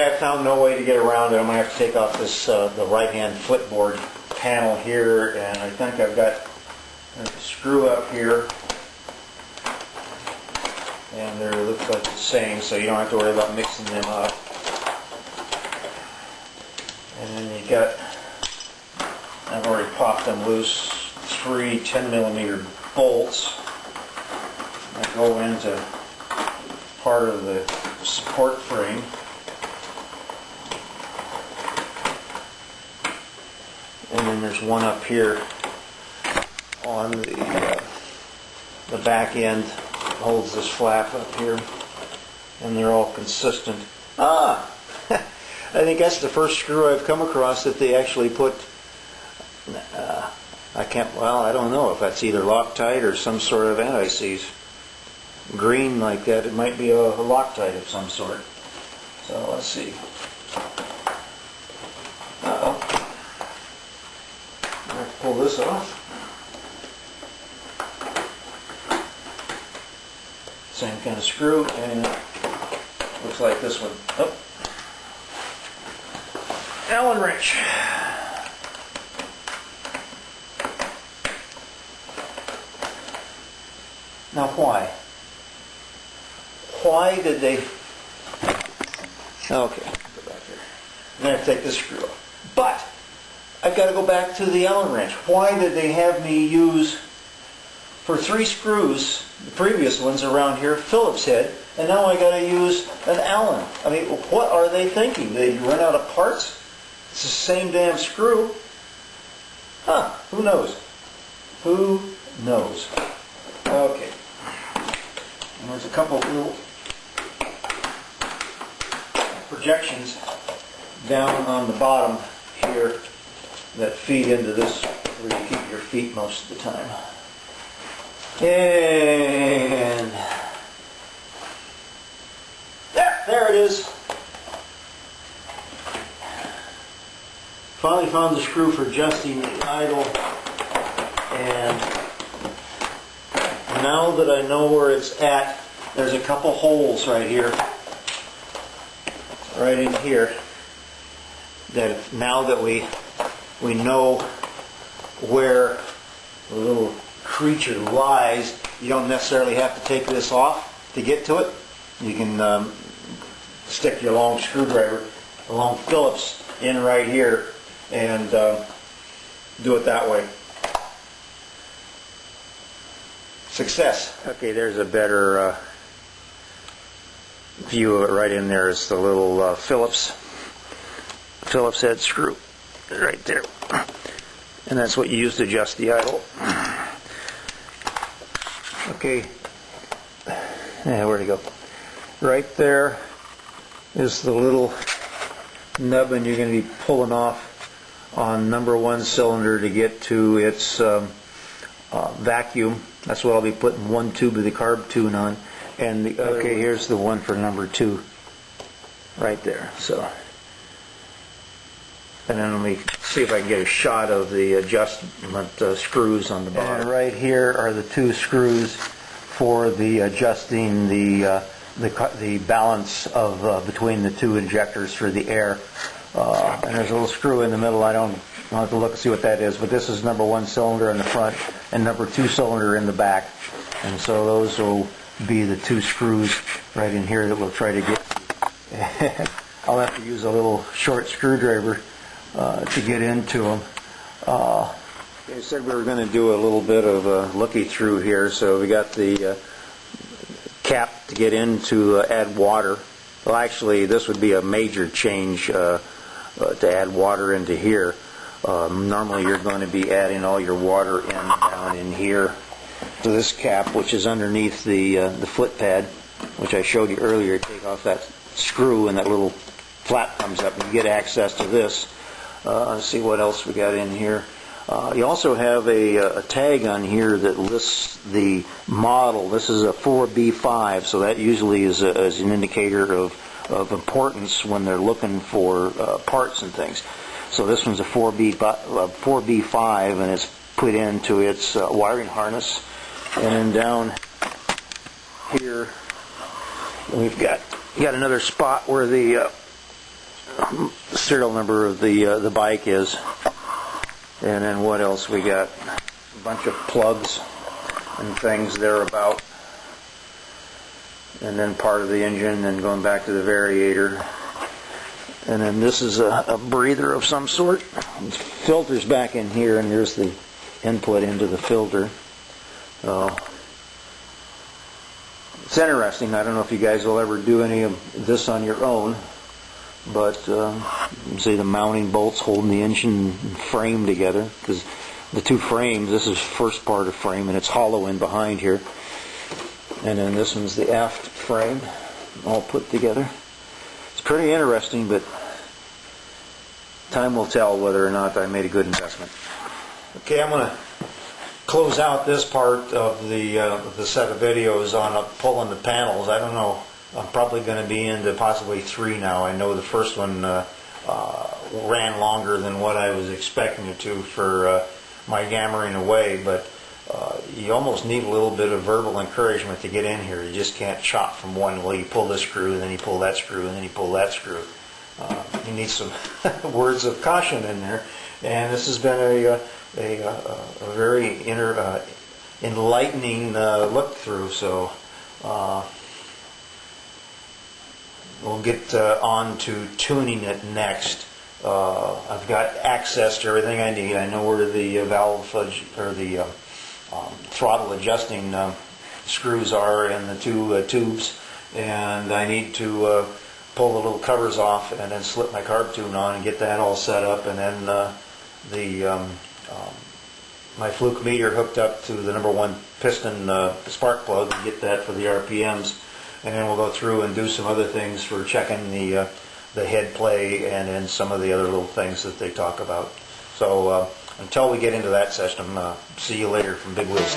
Okay, I found no way to get around it. I'm going to have to take off this the right-hand footboard panel here, and I think I've got a screw up here, and they look like the same, so you don't have to worry about mixing them up. And then you got, I've already popped them loose, 3 10mm bolts that go into part of the support frame. And then there's one up here on the back end, holds this flap up here, and they're all consistent. I think that's the first screw I've come across that they actually put, I don't know if that's either Loctite or some sort of anti-seize. Green like that, it might be a Loctite of some sort. So let's see. I have to pull this off. Same kind of screw, and it looks like this one. Oh. Allen wrench. Now why? Why did they... Okay, go back here. I'm going to take this screw off. But I've got to go back to the Allen wrench. Why did they have me use, for 3 screws, the previous ones around here, Phillips head, and now I got to use an Allen? I mean, what are they thinking? They run out of parts? It's the same damn screw. Who knows? Who knows? Okay. And there's a couple of little projections down on the bottom here that feed into this where you keep your feet most of the time. And there it is. Finally found the screw for adjusting the idle, and now that I know where it's at, there's a couple holes right here, right in here, that now that we know where the little creature lies, you don't necessarily have to take this off to get to it. You can stick your long screwdriver, a long Phillips, in right here and do it that way. Success. Okay, there's a better view of it. Right in there is the little Phillips head screw right there, and that's what you use to adjust the idle. Okay, where'd it go? Right there is the little nubbin you're going to be pulling off on number 1 cylinder to get to its vacuum. That's what I'll be putting 1 tube of the carb tune on, and the other. Okay, here's the one for number 2, right there. So, and then let me see if I can get a shot of the adjustment screws on the bottom. And right here are the 2 screws for the adjusting the balance of between the 2 injectors for the air. And there's a little screw in the middle. I'll have to look and see what that is, but this is number 1 cylinder in the front and number 2 cylinder in the back, and so those will be the 2 screws right in here that we'll try to get. I'll have to use a little short screwdriver to get into them. I said we were going to do a little bit of a looky through here, so we got the cap to get in to add water. Well, actually, this would be a major change to add water into here. Normally you're going to be adding all your water down in here to this cap, which is underneath the foot pad, which I showed you earlier. Take off that screw and that little flap comes up and you get access to this. Let's see what else we got in here. You also have a tag on here that lists the model. This is a 4B5, so that usually is an indicator of importance when they're looking for parts and things. So this one's a 4B5, and it's put into its wiring harness. And then down here, we've got another spot where the serial number of the bike is. And then what else we got? A bunch of plugs and things thereabout. And then part of the engine, and going back to the variator. And then this is a breather of some sort. Filter's back in here, and here's the input into the filter. So it's interesting. I don't know if you guys will ever do any of this on your own, but see the mounting bolts holding the engine frame together, because the two frames, this is first part of frame, and it's hollow in behind here. And then this one's the aft frame, all put together. It's pretty interesting, but time will tell whether or not I made a good investment. Okay, I'm going to close out this part of the set of videos on pulling the panels. I don't know, I'm probably going to be into possibly 3 now. I know the first one ran longer than what I was expecting it to for my yammering away, but you almost need a little bit of verbal encouragement to get in here. You just can't chop from one. Well, you pull this screw, and then you pull that screw, and then you pull that screw. You need some words of caution in there. And this has been a very enlightening look through. So we'll get on to tuning it next. I've got access to everything I need. I know where the valve or the throttle adjusting screws are in the two tubes, and I need to pull the little covers off and then slip my carb tune on and get that all set up, and then my fluke meter hooked up to the number 1 piston spark plug and get that for the RPMs, and then we'll go through and do some other things for checking the head play and then some of the other little things that they talk about. So until we get into that system, see you later from Big Wheels.